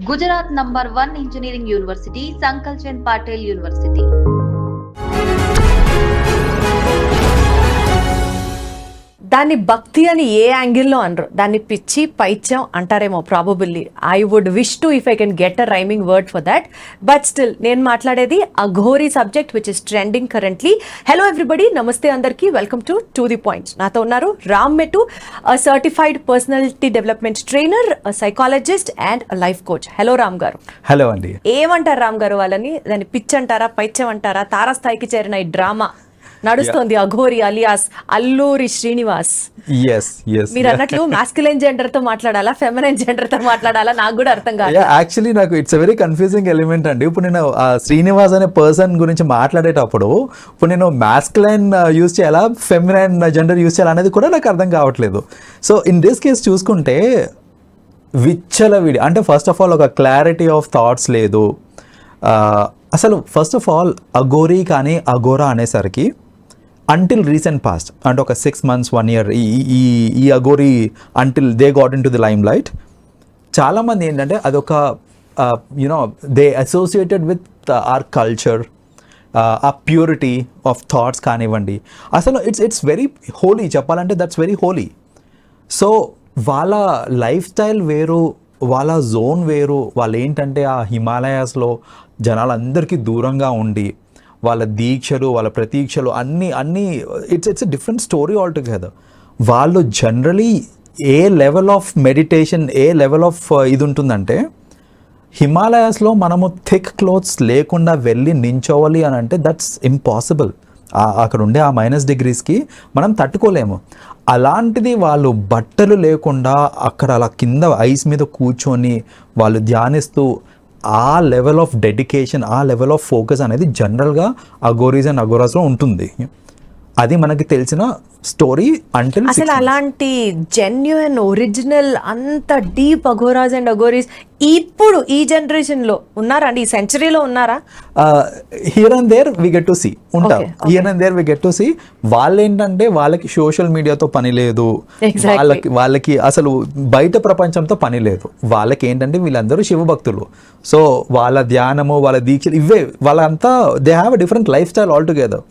Gujarat #1 Engineering University, Sankalchand Patel University. దాన్ని భక్తి అని ఏ యాంగిల్లో అనరు, దాన్ని పిచ్చి పైత్యం అంటారేమో probably. I would wish to if I can get a rhyming word for that. But still నేను మాట్లాడేది Aghori subject which is trending currently. Hello everybody, నమస్తే అందరికీ, వెల్కమ్ టు ది పాయింట్. నాతో ఉన్నారు Ram Metu, certified personality development trainer, psychologist and life coach. Hello Ram గారు. Hello అండి. ఏమంటారు రామ్ గారు వాళ్ళని? దాన్ని పిచ్చి అంటారా, పైత్యం అంటారా? తారాస్థాయికి చేరిన ఈ డ్రామా నడుస్తోంది అఘోరి అలియాస్ అల్లూరి శ్రీనివాస్. మీరు అన్నట్లు మాస్కులైన్ జెండర్ తో మాట్లాడాలా, ఫెమినైన్ జెండర్ తో మాట్లాడాలా, నాకు కూడా అర్థం కాదు. యాక్చువల్లీ నాకు ఇట్స్ వెరీ కన్ఫ్యూజింగ్ ఎలిమెంట్ అండి. ఇప్పుడు నేను శ్రీనివాస్ అనే పర్సన్ గురించి మాట్లాడేటప్పుడు ఇప్పుడు నేను మాస్కులైన్ యూజ్ చేయాలా, ఫెమినైన్ జెండర్ యూజ్ చేయాలా అనేది కూడా నాకు అర్థం కావట్లేదు. సో ఇన్ దిస్ కేస్ చూసుకుంటే విచ్చలవిడి అంటే ఫస్ట్ ఆఫ్ ఆల్ ఒక క్లారిటీ ఆఫ్ థాట్స్ లేదు. అసలు ఫస్ట్ ఆఫ్ ఆల్ అఘోరీ కానీ అఘోరా అనేసరికి అంటిల్ రీసెంట్ పాస్ట్ అంటే ఒక 6 months 1 year ఈ Aghori until they got into the limelight, చాలామంది ఏంటంటే అదొక you know they associated with our culture, ఆ ప్యూరిటీ ఆఫ్ థాట్స్ కానివ్వండి. అసలు ఇట్స్ వెరీ హోలీ, చెప్పాలంటే దట్స్ వెరీ హోలీ. సో వాళ్ళ లైఫ్ స్టైల్ వేరు, వాళ్ళ జోన్ వేరు. వాళ్ళు ఏంటంటే ఆ హిమాలయాస్లో జనాలందరికీ దూరంగా ఉండి వాళ్ళ దీక్షలు, వాళ్ళ ప్రతీక్షలు అన్నీ it's a different story all together. వాళ్ళు జనరలీ ఏ లెవెల్ ఆఫ్ మెడిటేషన్, ఏ లెవెల్ ఆఫ్ ఇది ఉంటుందంటే, హిమాలయాస్లో మనము థిక్ క్లోత్స్ లేకుండా వెళ్ళి నించోవాలి అని అంటే దట్స్ ఇంపాసిబుల్. అక్కడ ఉండే ఆ -degreesకి మనం తట్టుకోలేము. అలాంటిది వాళ్ళు బట్టలు లేకుండా అక్కడ అలా కింద ఐస్ మీద కూర్చొని వాళ్ళు ధ్యానిస్తూ ఆ లెవెల్ ఆఫ్ డెడికేషన్, ఆ లెవెల్ ఆఫ్ ఫోకస్ అనేది జనరల్గా అఘోరీస్ అండ్ అఘోరాస్లో ఉంటుంది. అది మనకి తెలిసిన స్టోరీ. అంటే అసలు అలాంటి జెన్యున్ ఒరిజినల్ అంత డీప్ అఘోరాస్ అండ్ అఘోరీస్ ఇప్పుడు ఈ జనరేషన్ లో ఉన్నారా అండి? ఈ సెంచరీలో ఉన్నారా? Here and there we get to see ఉంటారు. Here and there we get to see. వాళ్ళు ఏంటంటే వాళ్ళకి సోషల్ మీడియాతో పని లేదు, వాళ్ళకి అసలు బయట ప్రపంచంతో పని లేదు. వాళ్ళకి ఏంటంటే వీళ్ళందరూ శివభక్తులు. సో వాళ్ళ ధ్యానము, వాళ్ళ దీక్షలు ఇవే. వాళ్ళంతా they have a different life style all together.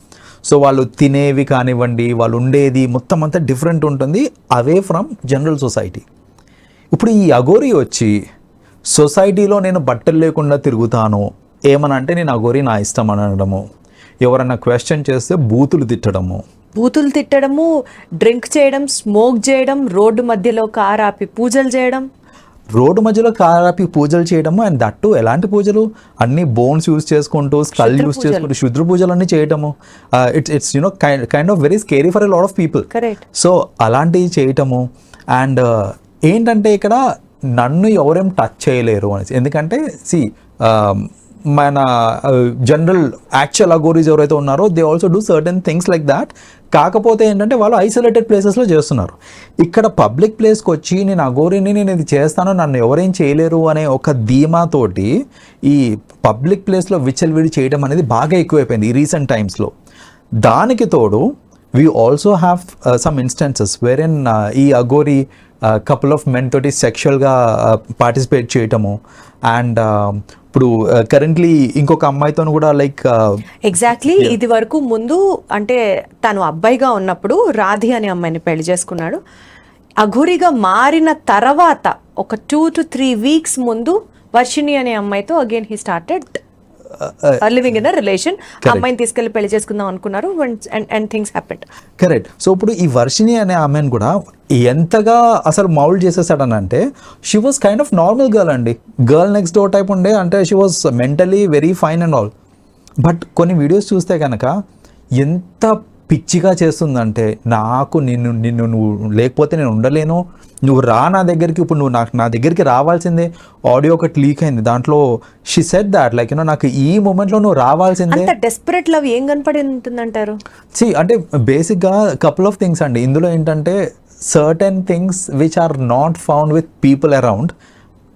So వాళ్ళు తినేవి కానివ్వండి, వాళ్ళు ఉండేది మొత్తం అంతా డిఫరెంట్ ఉంటుంది, అవే ఫ్రమ్ జనరల్ సొసైటీ. ఇప్పుడు ఈ అఘోరీ వచ్చి సొసైటీలో నేను బట్టలు లేకుండా తిరుగుతాను ఏమనంటే నేను అఘోరీ నా ఇష్టం అనడము, ఎవరన్నా క్వశ్చన్ చేస్తే బూతులు తిట్టడము, డ్రింక్ చేయడం, స్మోక్ చేయడం, రోడ్డు మధ్యలో కార్ ఆపి పూజలు చేయడం, అండ్ దట్టు ఎలాంటి పూజలు, అన్ని బోన్స్ యూజ్ చేసుకుంటూ, స్కల్ యూజ్ చేసుకుంటూ శుద్ర పూజలు అన్నీ చేయటము. It's you know kind of very scary for a lot of people. So అలాంటివి చేయటము. అండ్ ఏంటంటే ఇక్కడ నన్ను ఎవరేం టచ్ చేయలేరు అనేసి, ఎందుకంటే మన జనరల్ యాక్చువల్ అఘోరీస్ ఎవరైతే ఉన్నారో they also do certain things like that. కాకపోతే ఏంటంటే వాళ్ళు ఐసోలేటెడ్ ప్లేసెస్లో చేస్తున్నారు. ఇక్కడ పబ్లిక్ ప్లేస్కి వచ్చి నేను అఘోరీని, నేను ఇది చేస్తాను, నన్ను ఎవరేం చేయలేరు అనే ఒక ధీమాతోటి ఈ పబ్లిక్ ప్లేస్లో విచ్చలవిడి చేయడం అనేది బాగా ఎక్కువైపోయింది ఈ రీసెంట్ టైమ్స్లో. దానికి తోడు we also have some instances where ఈ అఘోరీ కపుల్ ఆఫ్ మెన్ తోటి సెక్షువల్గా పార్టిసిపేట్ చేయటము. అండ్ ఇప్పుడు కరెంట్లీ ఇంకొక అమ్మాయితో కూడా లైక్ ఎగ్జాక్ట్లీ ఇది వరకు ముందు అంటే తను అబ్బాయిగా ఉన్నప్పుడు రాధి అనే అమ్మాయిని పెళ్లి చేసుకున్నాడు. అఘోరీగా మారిన తర్వాత ఒక 2 to 3 weeks ముందు వర్షిణి అనే అమ్మాయితో again he started living in a relation. అమ్మాయిని తీసుకెళ్లి పెళ్లి చేసుకుందాం అనుకున్నారు and things happened. Correct. So ఇప్పుడు ఈ వర్షిణి అనే ఆమెను కూడా ఎంతగా అసలు మౌల్డ్ చేసేసాడనంటే she was kind of normal girl అండి, గర్ల్ నెక్స్ట్ డోర్ టైప్ ఉండే, అంటే she was mentally very fine and all. But కొన్ని వీడియోస్ చూస్తే కనుక ఎంత పిచ్చిగా చేస్తుందంటే, నాకు నిన్ను నువ్వు లేకపోతే నేను ఉండలేను, నువ్వు రా నా దగ్గరికి, ఇప్పుడు నువ్వు నా దగ్గరికి రావాల్సిందే. ఆడియో ఒకటి లీక్ అయింది, దాంట్లో she said that like you know నాకు ఈ మూమెంట్లో నువ్వు రావాల్సిందే. డెస్పరేట్ లవ్ ఏం కనపడి ఉంటుందంటారు? అంటే బేసిక్గా కపుల్ ఆఫ్ థింగ్స్ అండి. ఇందులో ఏంటంటే certain things which are not found with people around.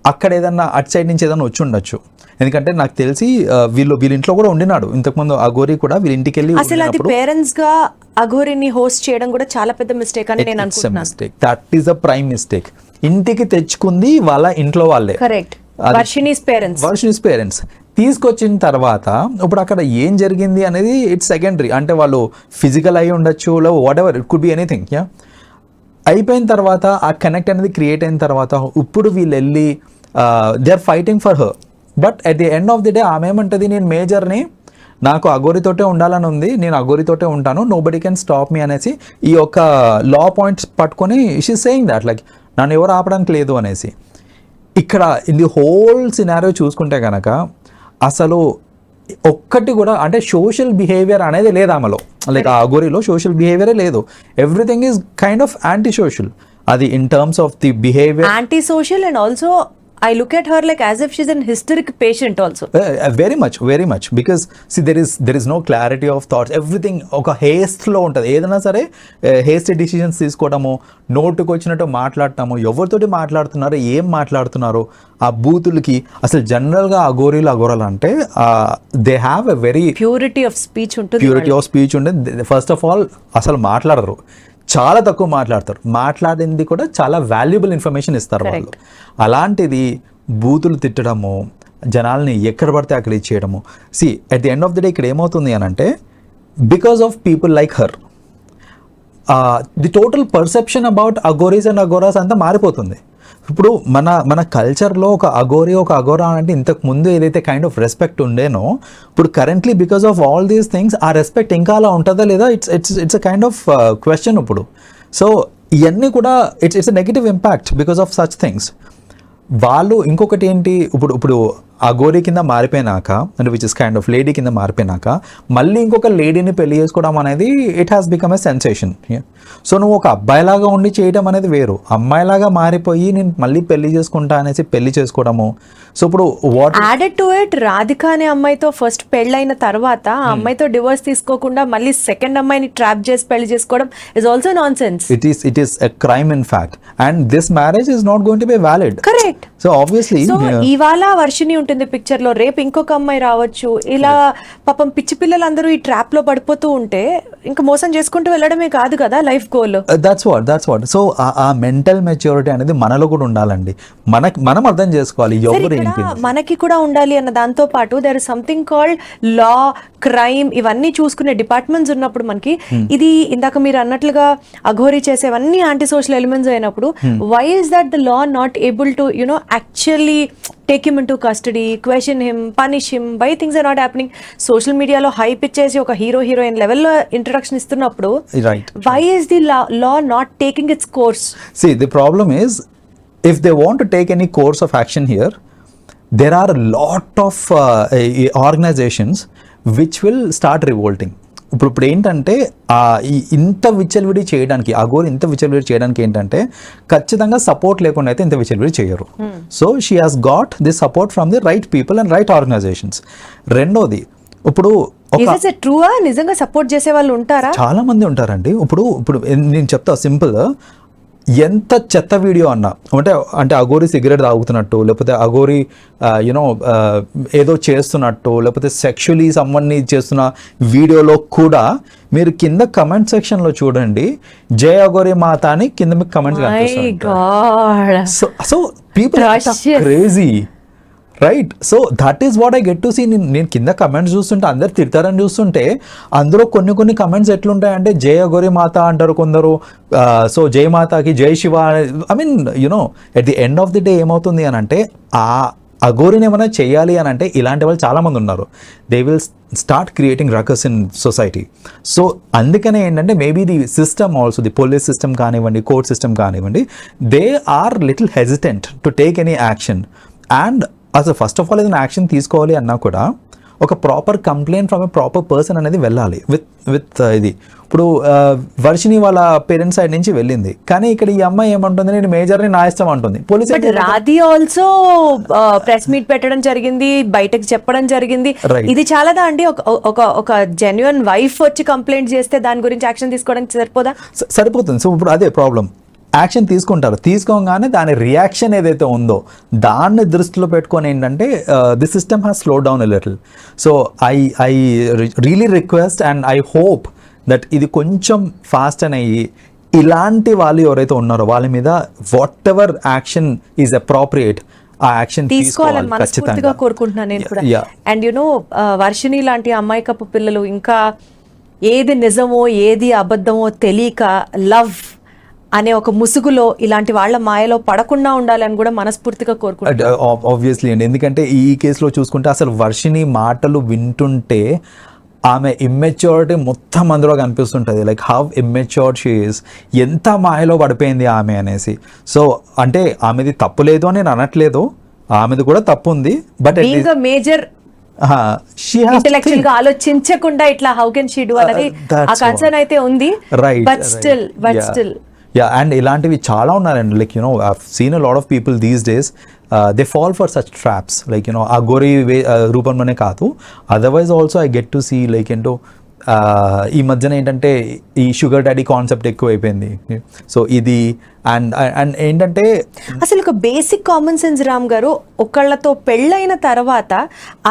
అక్కడ ఏదన్నా అటు సైడ్ నుంచి ఏదైనా వచ్చి ఉండొచ్చు. ఎందుకంటే నాకు తెలిసి వీళ్ళ ఇంట్లో కూడా ఉండినాడు ఇంతకుముందు అఘోరీ కూడా, వీళ్ళ ఇంటికి వెళ్ళి. అసలు అది పేరెంట్స్ గా అఘోరీని హోస్ట్ చేయడం కూడా చాలా పెద్ద మిస్టేక్ అని నేను అనుకుంటున్నాను. That is a prime mistake. ఇంటికి తెచ్చుకుంది వాళ్ళ ఇంట్లో వాళ్ళే. కరెక్ట్. వర్షిణీస్ పేరెంట్స్ తీసుకొచ్చిన తర్వాత ఇప్పుడు అక్కడ ఏం జరిగింది అనేది ఇట్స్ సెకండరీ. అంటే వాళ్ళు ఫిజికల్ అయి ఉండొచ్చు, లేదా what ever, it could be anything. అయిపోయిన తర్వాత ఆ కనెక్ట్ అనేది క్రియేట్ అయిన తర్వాత ఇప్పుడు వీళ్ళు వెళ్ళి they are fighting for her. But at the end of the day ఆమె ఏమంటుంది, నేను మేజర్ని, నాకు అఘోరితోటే ఉండాలని ఉంది, నేను అఘోరితోటే ఉంటాను, nobody can stop me అనేసి ఈ యొక్క లా పాయింట్స్ పట్టుకొని షీ సేయింగ్ దాట్ లైక్ నన్ను ఎవరు ఆపడానికి లేదు అనేసి. ఇక్కడ ఇన్ ది హోల్ సినారియో చూసుకుంటే కనుక అసలు ఒక్కటి కూడా అంటే సోషల్ బిహేవియర్ అనేది లేదు ఆమెలో. లైక్ ఆ అఘోరిలో సోషల్ బిహేవియరే లేదు. Everything is kind of anti social. అది in terms of the behaviour anti social and also I look at her like as if she's an hysteric patient also. Very much because see there is no clarity of thoughts. Everything ఒక haste లో ఉంటుంది. ఏదైనా సరే hasty decisions తీసుకోవడము, నోటుకు వచ్చినట్టు మాట్లాడటము, ఎవరితోటి మాట్లాడుతున్నారు, ఏం మాట్లాడుతున్నారు, ఆ బూతులకి అసలు జనరల్గా అఘోరాలు అంటే they have a very purity of speech ఉంటుంది. ఫస్ట్ ఆఫ్ ఆల్ అసలు మాట్లాడరు, చాలా తక్కువ మాట్లాడతారు. మాట్లాడింది కూడా చాలా వాల్యుబుల్ ఇన్ఫర్మేషన్ ఇస్తారు వాళ్ళు. అలాంటిది బూతులు తిట్టడము, జనాల్ని ఎక్కడ పడితే అక్కడ ఇచ్చేయడము. See at the end of the day ఇక్కడ ఏమవుతుంది అని అంటే because of people like her the total perception about Aghoris and Aghoras అంతా మారిపోతుంది. ఇప్పుడు మన కల్చర్లో ఒక అఘోరా అంటే ఇంతకు ముందు ఏదైతే కైండ్ ఆఫ్ రెస్పెక్ట్ ఉండేనో ఇప్పుడు currently because of all these things ఆ రెస్పెక్ట్ ఇంకా అలా ఉంటుందా లేదా it's a kind of question ఇప్పుడు. సో ఇవన్నీ కూడా it's a negative impact because of such things. వాళ్ళు ఇంకొకటి ఏంటి, ఇప్పుడు అఘోరీ కింద మారిపోయినాక అంటే which is kind of lady కింద మారిపోయినాక మళ్ళీ ఇంకొక లేడీని పెళ్లి చేసుకోవడం అనేది it has become a sensation. So నువ్వు ఒక అబ్బాయిలాగా ఉండి చేయడం అనేది వేరు, అమ్మాయిలాగా మారిపోయి నేను మళ్ళీ పెళ్లి చేసుకుంటా అనేసి పెళ్లి చేసుకోవడము. సో ఇప్పుడు what added to it, Radhika అనే అమ్మాయితో ఫస్ట్ పెళ్ళైన తర్వాత ఆ అమ్మాయితో డివోర్స్ తీసుకోకుండా మళ్ళీ సెకండ్ అమ్మాయిని ట్రాప్ చేసి పెళ్లి చేసుకోవడం is also non sense. It is a crime in fact and this marriage is not going to be valid. Correct. So obviously ఇవాళ వర్షిణి ఉంటుంది పిక్చర్ లో, రేపు ఇంకొక అమ్మాయి రావచ్చు. ఇలా పాపం పిచ్చి పిల్లలందరూ ఈ ట్రాప్ లో పడిపోతూ ఉంటే ఇంకా మోసం చేసుకుంటూ వెళ్ళడమే కాదు కదా life goal. That's what. So ఆ మెంటల్ మెచ్యూరిటీ అనేది మనలో కూడా ఉండాలండి. మనం అర్థం చేసుకోవాలి ఎవరు ఏంటి. మనకి కూడా ఉండాలి అన్న దాంతో పాటు there is something called law, crime, ఇవన్నీ చూసుకునే డిపార్ట్మెంట్స్ ఉన్నప్పుడు మనకి ఇది ఇందాక మీరు అన్నట్లుగా అఘోరీ చేసేవన్నీ యాంటీ సోషల్ ఎలిమెంట్స్ అయినప్పుడు why is that the law not able to actually take him into custody, question him, punish him? Why things are not happening? Social media lo hype ichesi oka hero heroine level lo introduction istunnappudu, right, why is the law not taking its course? See, the problem is if they want to take any course of action here, there are a lot of organizations which will start revolting. ఇప్పుడు ఏంటంటే ఇంత విచ్చలవిడి చేయడానికి అఘోరి ఇంత విచ్చలవిడి చేయడానికి ఏంటంటే ఖచ్చితంగా సపోర్ట్ లేకుండా అయితే ఇంత విచ్చలవిడి చేయరు. So she has got the support from the right people and right organisations. రెండోది ఇప్పుడు నిజంగా సపోర్ట్ చేసే వాళ్ళు ఉంటారా? చాలా మంది ఉంటారండి. ఇప్పుడు నేను చెప్తా సింపుల్, ఎంత చెత్త వీడియో అన్నా అంటే అఘోరి సిగరెట్ తాగుతున్నట్టు, లేకపోతే అఘోరి ఏదో చేస్తున్నట్టు, లేకపోతే సెక్షువలీ సమ్వన్ని చేస్తున్న వీడియోలో కూడా మీరు కింద కమెంట్ సెక్షన్లో చూడండి, జై అఘోరి మాత అని కింద మీకు కమెంట్స్ కనిపిస్తాయి. So people crazy, right? So that is what I get to see. నేను కింద కమెంట్స్ చూస్తుంటే అందరు తిడతారని చూస్తుంటే అందులో కొన్ని కమెంట్స్ ఎట్లుంటాయంటే జై అఘోరి మాత అంటారు కొందరు, సో జై మాతాకి జై Shiva. I mean at the end of the day ఏమవుతుంది అని అంటే ఆ అఘోరిని ఏమైనా చేయాలి అని అంటే ఇలాంటి వాళ్ళు చాలామంది ఉన్నారు. They will start creating ruckus in society. So అందుకనే ఏంటంటే maybe the system also, the police system కానివ్వండి, కోర్ట్ సిస్టమ్ కానివ్వండి, they are little hesitant to take any action. And అసలు ఫస్ట్ ఆఫ్ ఆల్ ఏదైనా యాక్షన్ తీసుకోవాలి అన్నా కూడా ఒక proper complaint from a proper person అనేది వెళ్ళాలి విత్ ఇది. ఇప్పుడు వర్షిని వాళ్ళ పేరెంట్స్ సైడ్ నుంచి వెళ్ళింది, కానీ ఇక్కడ ఈ అమ్మాయి ఏమంటుంది, నేను మేజర్ని నా ఇష్టం అంటుంది. Police Radhi also press meet పెట్టడం జరిగింది, బయటకు చెప్పడం జరిగింది. ఇది చాలాదా అండి? ఒక జెన్యున్ వైఫ్ వచ్చి కంప్లైంట్ చేస్తే దాని గురించి యాక్షన్ తీసుకోవడానికి సరిపోదా? సరిపోతుంది. సో ఇప్పుడు అదే ప్రాబ్లం, యాక్షన్ తీసుకుంటారు, తీసుకోగానే దాని రియాక్షన్ ఏదైతే ఉందో దాన్ని దృష్టిలో పెట్టుకొని ఏంటంటే the system has slow down a little. So I really request and I hope that ఇది కొంచెం ఫాస్ట్ అని అయ్యి ఇలాంటి వాళ్ళు ఎవరైతే ఉన్నారో వాళ్ళ మీద what ever action is appropriate ఆ యాక్షన్ తీసుకోవాలని మనస్ఫూర్తిగా కోరుకుంటున్నాను నేను కూడా. అండ్ యునో వర్షిణి లాంటి అమ్మాయికప్పు పిల్లలు ఇంకా ఏది నిజమో ఏది అబద్ధమో తెలియక లవ్ అనే ఒక ముసుగులో ఇలాంటి వాళ్ళ మాయలో పడకుండా ఉండాలని కూడా మనస్ఫూర్తిగా కోరుకుంటున్నాను. ఆబ్వియస్లీ అండి, ఎందుకంటే ఈ కేసులో చూసుకుంటే అసలు వర్షిణి మాటలు వింటుంటే ఆమె ఇమ్మెచ్యూరిటీ మొత్తం అందులో కనిపిస్తుంటుంది. Like how immatured she is, ఎంత మాయలో పడిపోయింది ఆమె అనేసి. సో అంటే ఆమెది తప్పు లేదు అని నేను అనట్లేదు, ఆమెది కూడా తప్పు ఉంది. బట్ మేజర్ ఇంటెలెక్చువల్ గా ఆలోచించకుండా ఇట్లా హౌ కెన్ షీ డు అనేది ఆ కన్సర్న్ అయితే ఉంది. రైట్, బట్ స్టిల్ అండ్ ఇలాంటివి చాలా ఉన్నారండి. Like you know I've seen a lot of people these days they fall for such traps. Like you know Aghori రూపంలోనే కాదు, otherwise also I get to see like ఏంటో ఈ మధ్యన ఏంటంటే ఈ షుగర్ డాడీ కాన్సెప్ట్ ఎక్కువైపోయింది. సో ఇది అండ్ ఏంటంటే అసలు ఒక బేసిక్ కామన్ సెన్స్ రామ్ గారు, ఒకళ్ళతో పెళ్ళైన తర్వాత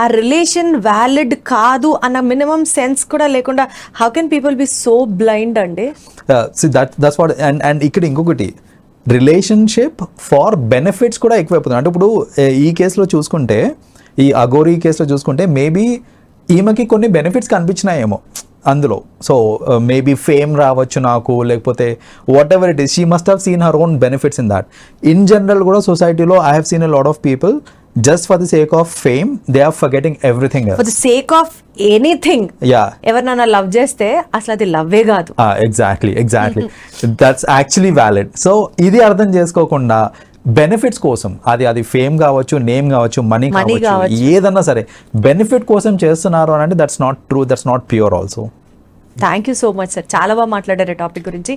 ఆ రిలేషన్ వ్యాలిడ్ కాదు అన్న మినిమం సెన్స్ కూడా లేకుండా how can people be so blind అండి? That's what. అండ్ ఇక్కడ ఇంకొకటి, రిలేషన్షిప్ ఫార్ బెనిఫిట్స్ కూడా ఎక్కువైపోతుంది. అంటే ఇప్పుడు ఈ కేసులో చూసుకుంటే, ఈ అఘోరీ కేసులో చూసుకుంటే మేబీ ఈమెకి కొన్ని బెనిఫిట్స్ కనిపించినాయేమో అందులో. సో మేబీ ఫేమ్ రావచ్చు నాకు, లేకపోతే what ever it is, she must have seen her own benefits in that. In general కూడా సొసైటీలో I have seen a lot of people just for the sake of fame they are forgetting everything else. For the sake of anything. Yeah. ఎవరినైనా love చేస్తే అసలు అది లవ్వే కాదు. Exactly. That's actually valid. So ఇది అర్థం చేసుకోకుండా బెనిఫిట్స్ కోసం, అది ఫేమ్ కావచ్చు, నేమ్ కావచ్చు, మనీ కావచ్చు, ఏదన్నా సరే బెనిఫిట్ కోసం చేస్తున్నారు అని అంటే that's not true, that's not pure also. Thank you so much sir, చాలా బాగా మాట్లాడారు టాపిక్ గురించి.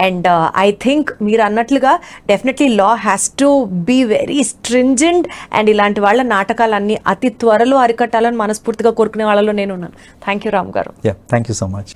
అండ్ ఐ థింక్ మీరు అన్నట్లుగా definitely law has to be very stringent and ఇలాంటి వాళ్ళ నాటకాలన్నీ అతి త్వరలో అరికట్టాలని మనస్ఫూర్తిగా కోరుకునే వాళ్ళలో నేను ఉన్నాను. థ్యాంక్ యూ రామ్ గారు. Thank you so much.